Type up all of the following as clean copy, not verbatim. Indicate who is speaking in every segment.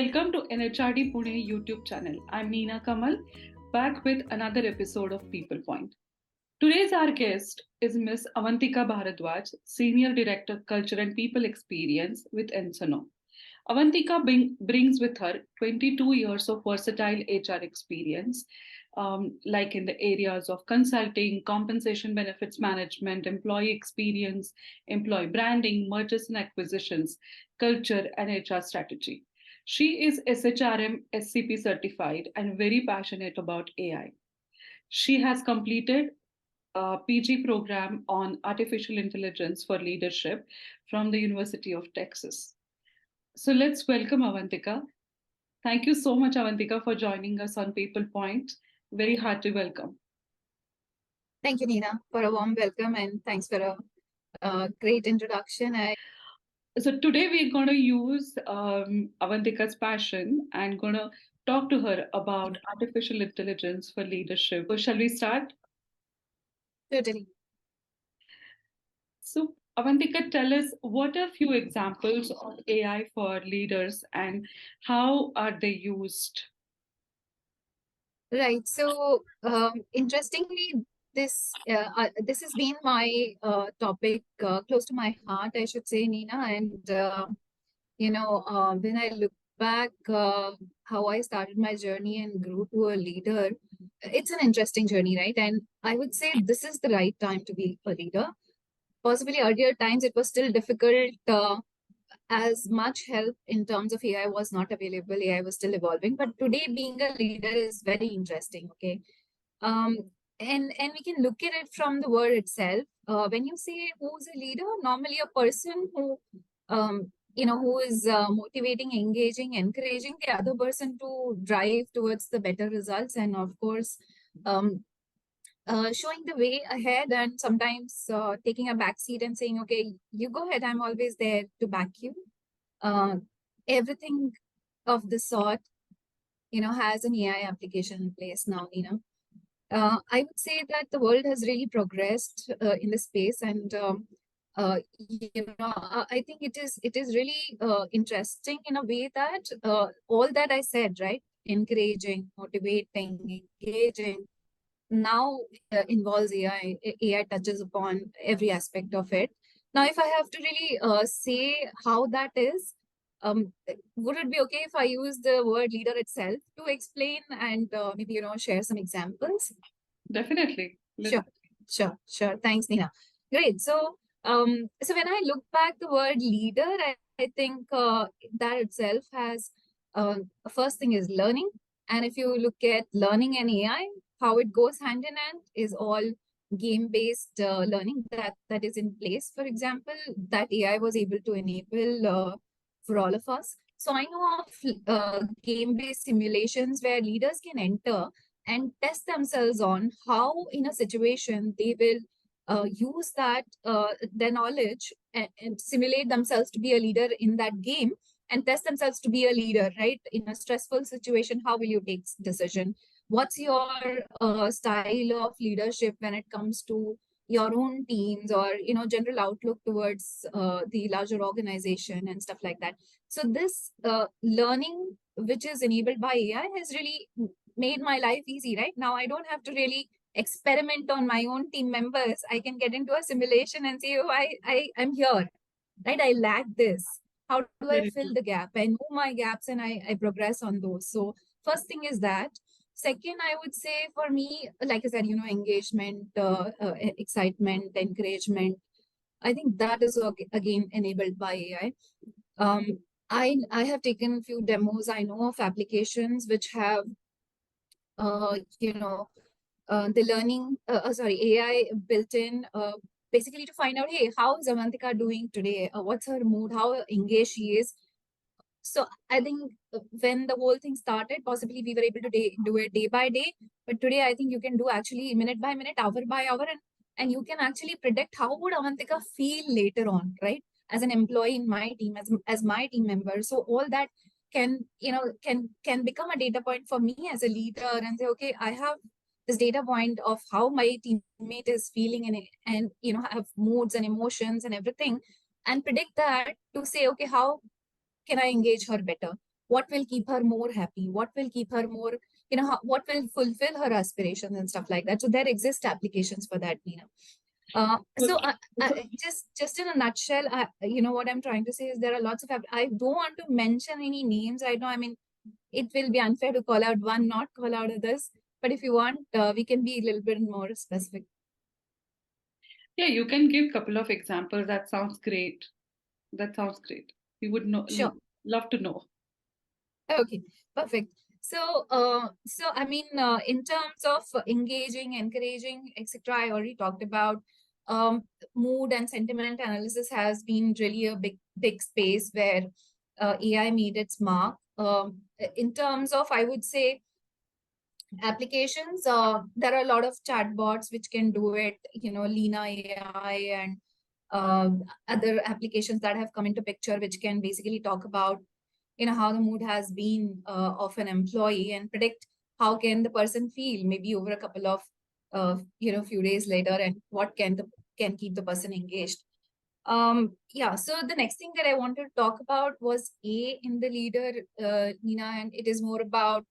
Speaker 1: welcome to NHRD Pune YouTube channel. I'm Neena Kamal, back with another episode of PeoplePoint. Today's our guest is Miss Awantika Bhardwaj, Senior Director Culture and People Experience with Ensono. Awantika brings with her 22 years of versatile HR experience, like in the areas of consulting, compensation benefits management, employee experience, employee branding, mergers and acquisitions, culture, and HR strategy. She is SHRM SCP certified and very passionate about AI. She has completed a PG program on artificial intelligence for leadership from the University of Texas. So let's welcome Awantika. Thank you so much, Awantika, for joining us on PeoplePoint. Very hearty welcome.
Speaker 2: Thank you, Neena, for a warm welcome and thanks for a great introduction.
Speaker 1: So today we're going to use Awantika's passion and going to talk to her about artificial intelligence for leadership. So shall we start?
Speaker 2: Totally.
Speaker 1: So Awantika, tell us what are few examples of AI for leaders and how are they used?
Speaker 2: Right. So, interestingly, this has been my topic close to my heart, I should say, Neena. And when I look back how I started my journey and grew to a leader, it's an interesting journey, right? And I would say this is the right time to be a leader. Possibly earlier times it was still difficult. As much help in terms of AI was not available. AI was still evolving, but today being a leader is very interesting. Okay, and we can look at it from the word itself. When you say who's a leader, normally a person who who is motivating, engaging, encouraging the other person to drive towards the better results, and of course, showing the way ahead, and sometimes taking a back seat and saying, okay, you go ahead, I'm always there to back you. Everything of the sort, has an AI application in place now, I would say that the world has really progressed in this space, and I think it is really interesting in a way that all that I said, right, encouraging, motivating, engaging, now involves AI. AI touches upon every aspect of it. Now, if I have to really say how that is, would it be okay if I use the word leader itself to explain and maybe, share some examples?
Speaker 1: Definitely.
Speaker 2: Sure. Thanks, Neena. Great. So when I look back the word leader, I think that itself has, first thing is learning. And if you look at learning and AI, how it goes hand in hand is all game-based learning that is in place. For example, that AI was able to enable for all of us. So I know of game-based simulations where leaders can enter and test themselves on how in a situation they will use that their knowledge and simulate themselves to be a leader in that game and test themselves to be a leader, right? In a stressful situation, how will you take decision? What's your style of leadership when it comes to your own teams or, general outlook towards the larger organization and stuff like that. So this learning, which is enabled by AI, has really made my life easy, right? Now I don't have to really experiment on my own team members. I can get into a simulation and say, oh, I'm here, right? I lack this. How do I fill the gap? I know my gaps and I progress on those. So first thing is that. Second, I would say for me, like I said, engagement, excitement, encouragement. I think that is again enabled by AI. I have taken a few demos. I know of applications which have, the learning, AI built in, basically to find out, hey, how is Awantika doing today? What's her mood? How engaged she is? So I think when the whole thing started, possibly we were able to do it day by day. But today, I think you can do actually minute by minute, hour by hour, and you can actually predict how would Awantika feel later on, right? As an employee in my team, as my team member. So all that can become a data point for me as a leader and say, okay, I have this data point of how my teammate is feeling and have moods and emotions and everything, and predict that to say, okay, how can I engage her better? what will keep her more happy, what will keep her more, what will fulfill her aspirations and stuff like that. So there exist applications for that, Neena. Just in a nutshell, what I'm trying to say is there are lots of I don't want to mention any names right now. I mean, it will be unfair to call out one, not call out others. But if you want, we can be a little bit more specific.
Speaker 1: Yeah, you can give a couple of examples. That sounds great. We would
Speaker 2: Sure.
Speaker 1: love to know.
Speaker 2: Okay, perfect. So, I mean, in terms of engaging, encouraging, etc., I already talked about. Mood and sentiment analysis has been really a big space where AI made its mark. In terms of, I would say, applications, there are a lot of chatbots which can do it. Leena AI and other applications that have come into picture, which can basically talk about how the mood has been of an employee and predict how can the person feel maybe over a couple of few days later, and what can keep the person engaged. Yeah, so the next thing that I wanted to talk about was A in the leader, Neena, and it is more about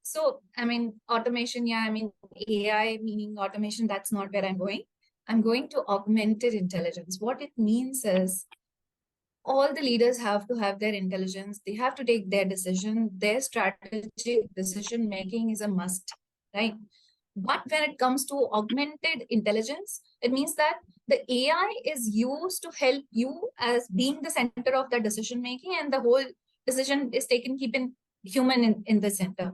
Speaker 2: so I mean automation. Yeah, I mean AI meaning automation, that's not where I'm going. I'm going to augmented intelligence. What it means is all the leaders have to have their intelligence. They have to take their decision. Their strategic decision making is a must, right? But when it comes to augmented intelligence, it means that the AI is used to help you as being the center of the decision making, and the whole decision is taken keeping human in the center.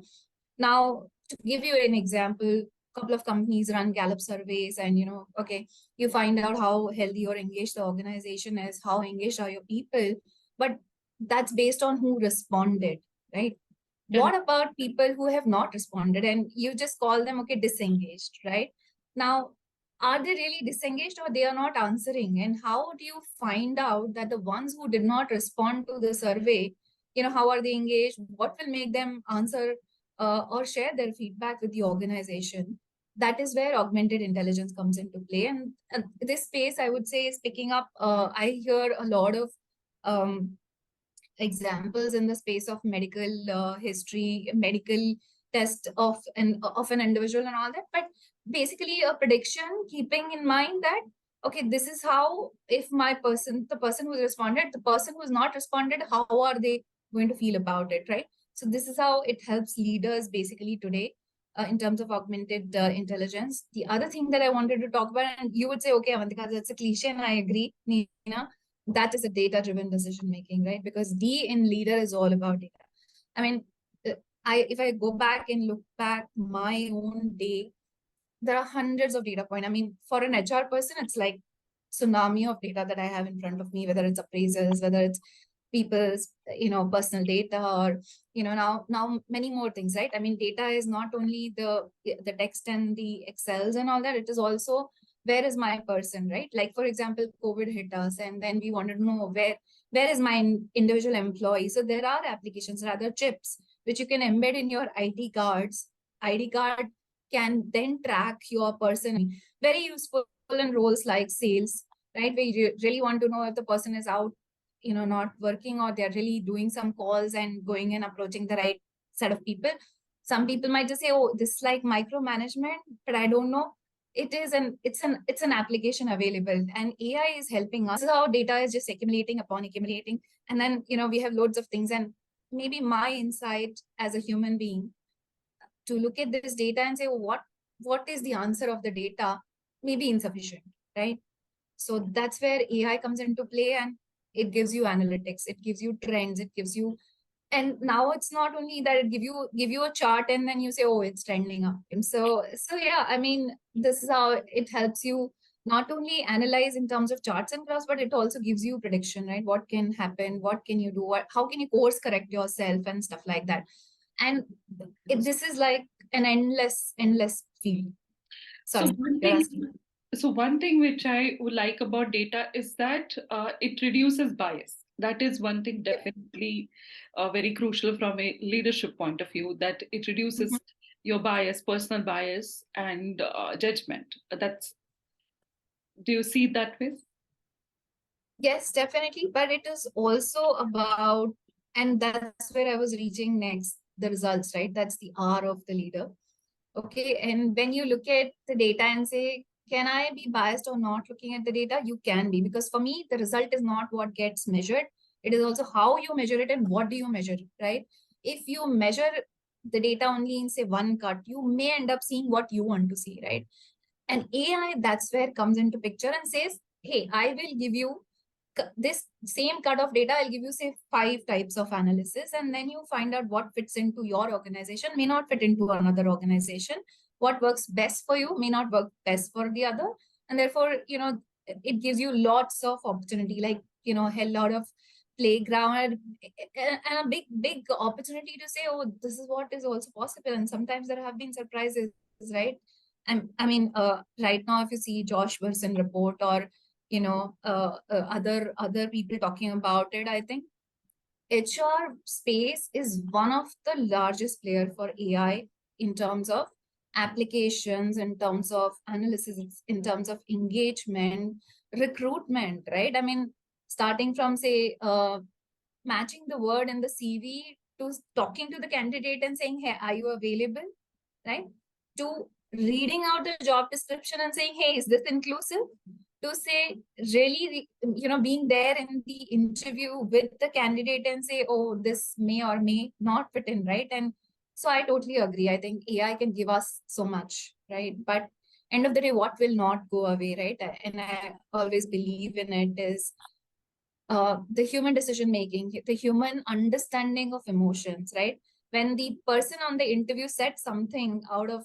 Speaker 2: Now, to give you an example, a couple of companies run Gallup surveys, and okay, you find out how healthy or engaged the organization is, how engaged are your people, but that's based on who responded, right? What about people who have not responded and you just call them, okay, disengaged, right? Now, are they really disengaged or they are not answering? And how do you find out that the ones who did not respond to the survey, how are they engaged? What will make them answer or share their feedback with the organization? That is where augmented intelligence comes into play. And this space, I would say, is picking up. I hear a lot of examples in the space of medical history, medical test of an individual and all that. But basically a prediction keeping in mind that, okay, this is how, if the person who's responded, the person who's not responded, how are they going to feel about it, right? So this is how it helps leaders basically today in terms of augmented intelligence. The other thing that I wanted to talk about, and you would say, okay, Avantika, that's a cliche, and I agree, Neena, that is a data-driven decision making, right? Because D in leader is all about data. I mean, if I go back and look back my own day, there are hundreds of data points. I mean, for an HR person, it's like tsunami of data that I have in front of me, whether it's appraisals, whether it's people's personal data, or now many more things, right? I mean, data is not only the text and the excels and all that, it is also where is my person, right? Like, for example, COVID hit us, and then we wanted to know where is my individual employee. So there are applications, rather chips, which you can embed in your ID cards. ID card can then track your person. Very useful in roles like sales, right? Where you really want to know if the person is out, not working, or they're really doing some calls and going and approaching the right set of people. Some people might just say, oh, this is like micromanagement, but I don't know. It's an application available, and AI is helping us. This is how data is just accumulating upon accumulating. And then, we have loads of things, and maybe my insight as a human being to look at this data and say, what is the answer of the data, may be insufficient, right? So that's where AI comes into play, and it gives you analytics, it gives you trends, it gives you, and now it's not only that it give you a chart and then you say, oh, it's trending up. And so yeah, I mean, this is how it helps you not only analyze in terms of charts and graphs, but it also gives you prediction, right? What can happen, what can you do, how can you course correct yourself and stuff like that. And this is like an endless field. Sorry, you're asking.
Speaker 1: So one thing which I would like about data is that it reduces bias. That is one thing definitely very crucial from a leadership point of view, that it reduces your bias, personal bias, and judgment. Do you see it that way?
Speaker 2: Yes, definitely. But it is also about And that's where I was reaching next, the results, right? That's the R of the leader. Okay. And when you look at the data and say, can I be biased or not looking at the data? You can be, because for me, the result is not what gets measured. It is also how you measure it and what do you measure, right? If you measure the data only in, say, one cut, you may end up seeing what you want to see, right? And AI, that's where comes into picture and says, hey, I will give you this same cut of data. I'll give you, say, 5 types of analysis, and then you find out what fits into your organization, may not fit into another organization. What works best for you may not work best for the other. And therefore, it gives you lots of opportunity, like, a lot of playground and a big opportunity to say, oh, this is what is also possible. And sometimes there have been surprises, right? Right now, if you see Josh Wilson report, or other people talking about it, I think HR space is one of the largest player for AI in terms of applications, in terms of analysis, in terms of engagement, recruitment, right? I mean, starting from, say, matching the word in the CV to talking to the candidate and saying, hey, are you available, right? To reading out the job description and saying, hey, is this inclusive? To say, really, being there in the interview with the candidate and say, oh, this may or may not fit in, right? And so I totally agree. I think AI can give us so much, right? But end of the day, what will not go away, right? And I always believe in it is the human decision making, the human understanding of emotions, right? When the person on the interview said something out of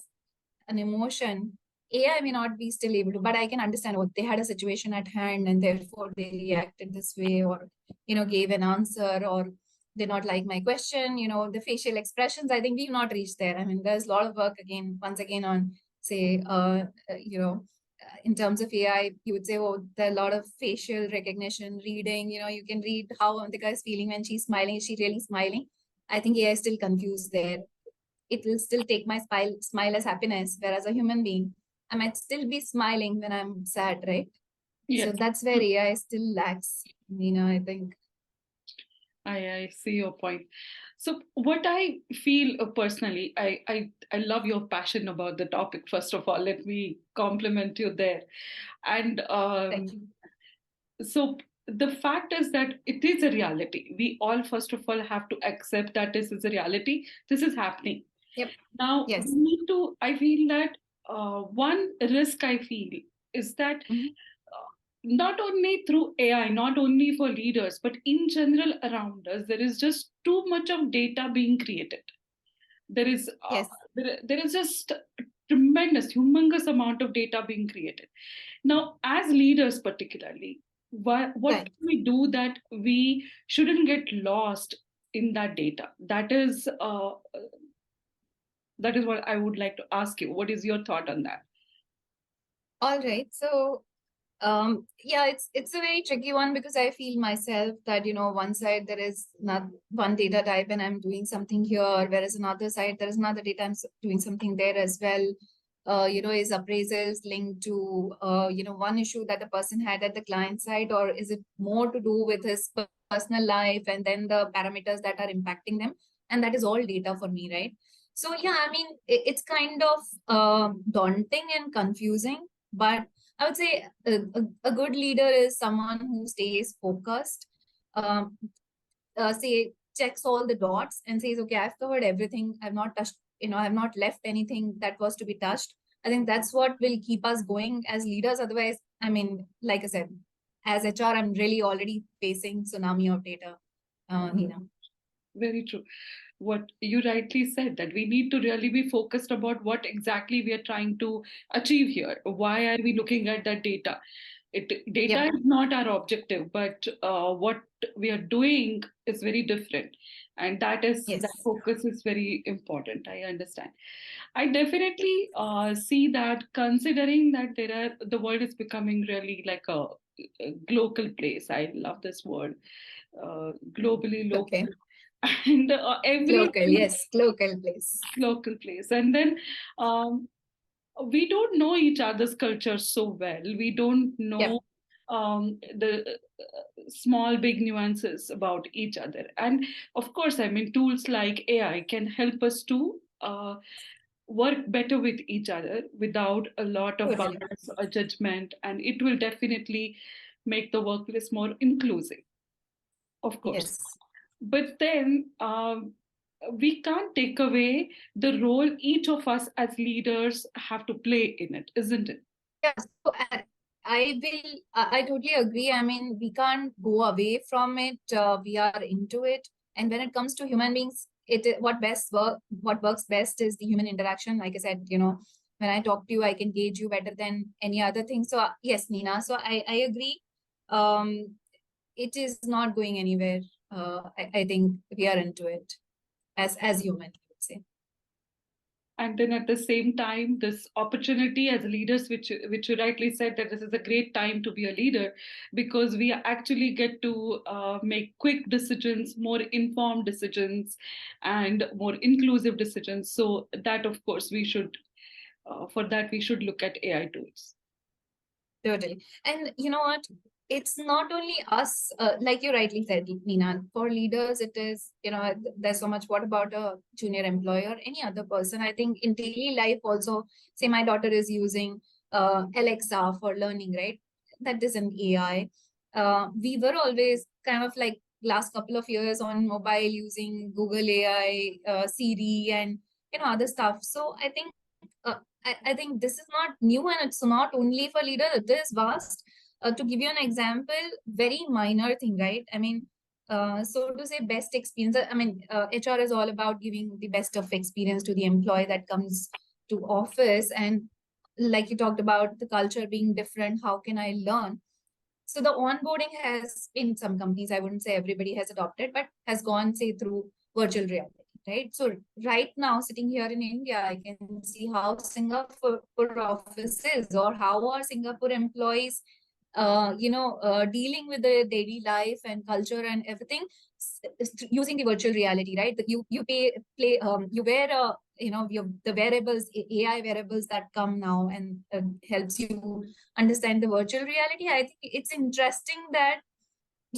Speaker 2: an emotion, AI may not be still able to, but I can understand what they had a situation at hand and therefore they reacted this way, or, gave an answer, or did not like my question, the facial expressions. I think we've not reached there. I mean, there's a lot of work again, once again, on, say, in terms of AI, you would say, oh, there are a lot of facial recognition, reading, you can read how Awantika is feeling when she's smiling. Is she really smiling? I think AI is still confused there. It will still take my smile as happiness, whereas a human being, I might still be smiling when I'm sad, right?
Speaker 1: Yes.
Speaker 2: So that's where AI still lacks, I think.
Speaker 1: I see your point. So what I feel personally, I love your passion about the topic. First of all, let me compliment you there. And
Speaker 2: Thank you.
Speaker 1: so the fact is that it is a reality. We all, first of all, have to accept that this is a reality. This is happening.
Speaker 2: Yep.
Speaker 1: Now,
Speaker 2: Yes.
Speaker 1: we need to, I feel that one risk I feel is that not only through AI, not only for leaders, but in general around us, there is just too much of data being created. There is
Speaker 2: Yes.
Speaker 1: there is just tremendous, humongous amount of data being created. Now, as leaders, particularly, what
Speaker 2: Right.
Speaker 1: can we do that we shouldn't get lost in that data? That is what I would like to ask you. What is your thought on that?
Speaker 2: All right. So yeah, it's a very tricky one, because I feel myself that, one side there is not one data type and I'm doing something here, whereas another side there is another data, I'm doing something there as well. Is appraisals linked to one issue that the person had at the client side, or is it more to do with his personal life and then the parameters that are impacting them? And that is all data for me, right? So yeah, I mean, it's kind of daunting and confusing, but I would say a good leader is someone who stays focused, um, say, checks all the dots and says, okay, I've covered everything. I've not touched, I've not left anything that was to be touched. I think that's what will keep us going as leaders. Otherwise, I mean, like I said, as HR, I'm really already facing tsunami of data, Neena.
Speaker 1: Very true. What you rightly said, that we need to really be focused about what exactly we are trying to achieve here. Why are we looking at that data? Data
Speaker 2: Yep.
Speaker 1: is not our objective, but what we are doing is very different, and that
Speaker 2: Yes.
Speaker 1: focus is very important. I understand. I definitely see that, considering that the world is becoming really like a global place. I love this word, globally local,
Speaker 2: Okay.
Speaker 1: and
Speaker 2: Local.
Speaker 1: everything
Speaker 2: Yes. Local place.
Speaker 1: local place. And then um, we don't know each other's culture so well. We don't
Speaker 2: Yep.
Speaker 1: know the small, big nuances about each other. And of course, I mean, tools like AI can help us to work better with each other without a lot of
Speaker 2: Totally.
Speaker 1: bias or judgment, and it will definitely make the workplace more inclusive, of course.
Speaker 2: Yes.
Speaker 1: But then we can't take away the role each of us as leaders have to play in it, isn't it?
Speaker 2: Yeah, so I totally agree. I mean, we can't go away from it. We are into it. And when it comes to human beings, what works best is the human interaction. Like I said, when I talk to you, I can gauge you better than any other thing. So yes, Neena. So I agree. Um, it is not going anywhere. I think we are into it as human, I would say.
Speaker 1: And then at the same time, this opportunity as leaders, which you rightly said, that this is a great time to be a leader, because we actually get to make quick decisions, more informed decisions, and more inclusive decisions. So that, of course, we should for that we should look at AI tools.
Speaker 2: Totally. And you know what? It's not only us, like you rightly said, Neena, for leaders, it is, there's so much. What about a junior employee or any other person? I think in daily life also, say my daughter is using Alexa for learning, right? That is an AI. We were always kind of like last couple of years on mobile using Google AI, Siri, and other stuff. So I think I think this is not new, and it's not only for leaders, it is vast. To give you an example, very minor thing, right? I mean, so to say, best experience. I mean, HR is all about giving the best of experience to the employee that comes to office. And like you talked about the culture being different, how can I learn? So the onboarding has, in some companies, I wouldn't say everybody has adopted, but has gone, say, through virtual reality, right? So right now, sitting here in India, I can see how Singapore office is, or how are Singapore employees, dealing with the daily life and culture and everything using the virtual reality, right? You wear the wearables, AI wearables that come now, and helps you understand the virtual reality. I think it's interesting that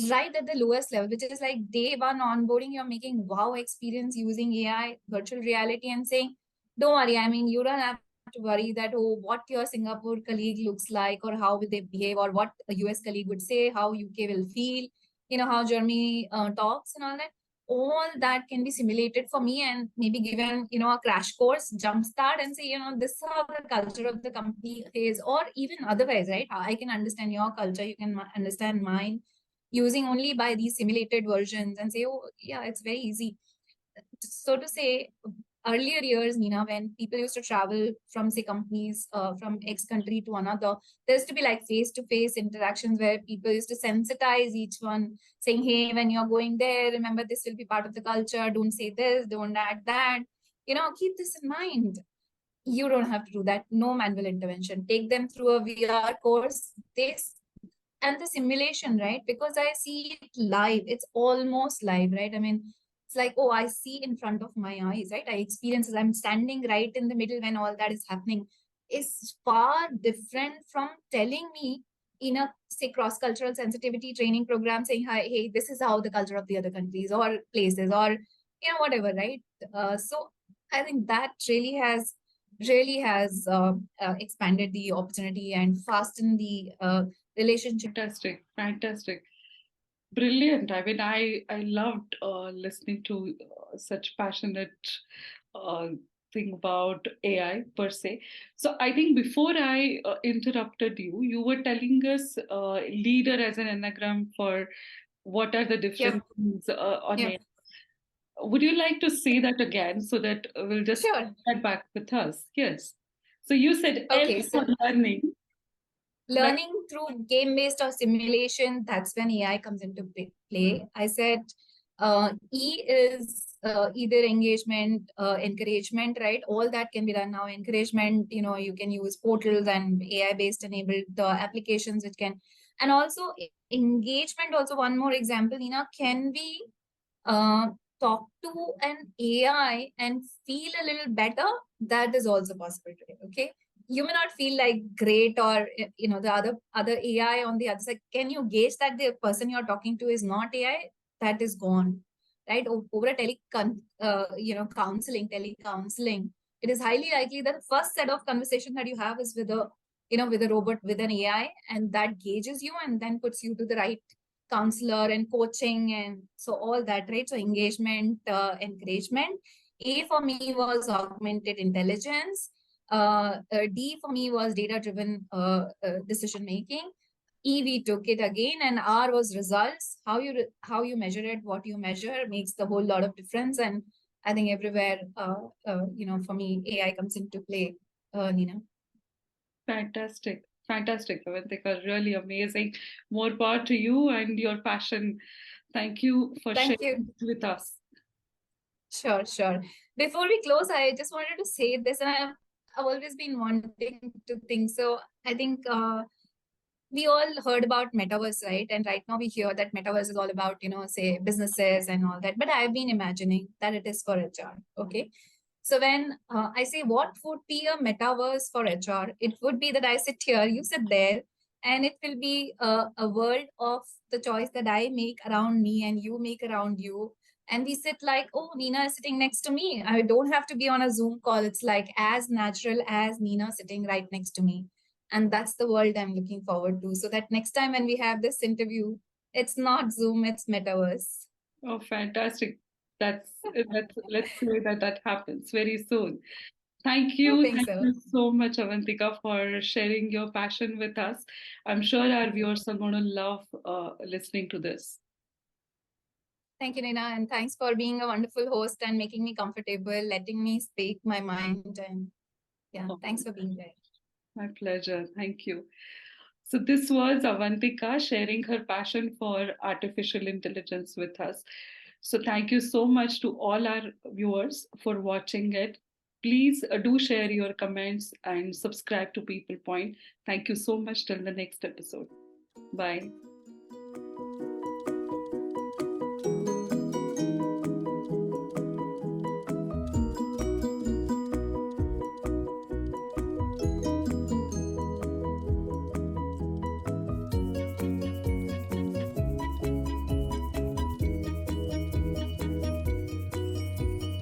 Speaker 2: right at the lowest level, which is like day one onboarding, you're making wow experience using AI, virtual reality, and saying, don't worry, I mean, you don't have to worry that, oh, what your Singapore colleague looks like, or how will they behave, or what a US colleague would say, how UK will feel, how Germany talks and all that. All that can be simulated for me and maybe given, a crash course, jumpstart, and say, this is how the culture of the company is, or even otherwise, right? I can understand your culture, you can understand mine, using only by these simulated versions, and say, oh, yeah, it's very easy. So to say, earlier years, Neena, when people used to travel from, say, companies from X country to another, there used to be like face-to-face interactions where people used to sensitize each one, saying, hey, when you're going there, remember this will be part of the culture. Don't say this, don't add that. Keep this in mind. You don't have to do that. No manual intervention. Take them through a VR course. And the simulation, right? Because I see it live. It's almost live, right? I mean, it's like, oh, I see in front of my eyes, right? I experience it. I'm standing right in the middle when all that is happening. Is far different from telling me in a, say, cross-cultural sensitivity training program saying, hi, hey, this is how the culture of the other countries or places, or whatever, right? So I think that really has expanded the opportunity and fastened the relationship.
Speaker 1: Fantastic, fantastic. Brilliant. I mean, I loved listening to such passionate uh, thing about AI per se. So I think before I interrupted you, you were telling us leader as an anagram for what are the different
Speaker 2: Yep.
Speaker 1: things on
Speaker 2: Yep.
Speaker 1: AI. Would you like to say that again so that we'll just
Speaker 2: Sure.
Speaker 1: get back with us? Yes. So you said L
Speaker 2: Okay.
Speaker 1: for
Speaker 2: So
Speaker 1: learning. That
Speaker 2: learning through game-based or simulation, that's when AI comes into play. I said E is either engagement, encouragement, right? All that can be done now. Encouragement, you can use portals and AI-based enabled applications, which can, and also engagement. Also, one more example, can we uh, talk to an AI and feel a little better? That is also possible today. Okay. you may not feel like great, or the other AI on the other side. Can you gauge that the person you're talking to is not AI? That is gone, right? Over a telecounseling, it is highly likely that the first set of conversation that you have is with a robot, with an AI, and that gauges you and then puts you to the right counselor and coaching, and so all that, right? So engagement, encouragement. A for me was augmented intelligence. D for me was data driven decision making. E, we took it again, and R was results. How you measure it, what you measure makes the whole lot of difference. And I think everywhere, for me, AI comes into play. Neena.
Speaker 1: Fantastic. Fantastic, Awantika. Really amazing. More power to you and your passion. Thank you for
Speaker 2: Thank you.
Speaker 1: sharing it with us.
Speaker 2: Sure, sure. Before we close, I just wanted to say this, and I've always been wanting to think. So I think we all heard about metaverse, right? And right now we hear that metaverse is all about, say businesses and all that. But I've been imagining that it is for HR. Okay. So when I say what would be a metaverse for HR, it would be that I sit here, you sit there, and it will be a world of the choice that I make around me and you make around you. And we sit like, oh, Neena is sitting next to me. I don't have to be on a Zoom call. It's like as natural as Neena sitting right next to me. And that's the world I'm looking forward to. So that next time when we have this interview, it's not Zoom, it's metaverse.
Speaker 1: Oh, fantastic. Let's say that happens very soon. Thank you.
Speaker 2: Hoping
Speaker 1: Thank
Speaker 2: so.
Speaker 1: you so much, Avantika, for sharing your passion with us. I'm sure our viewers are going to love listening to this.
Speaker 2: Thank you, Neena, and thanks for being a wonderful host and making me comfortable, letting me speak my mind. And yeah,
Speaker 1: Oh,
Speaker 2: thanks for being there.
Speaker 1: my pleasure. Thank you. So, this was Avantika sharing her passion for artificial intelligence with us. So, thank you so much to all our viewers for watching it. Please do share your comments and subscribe to PeoplePoint. Thank you so much. Till the next episode. Bye.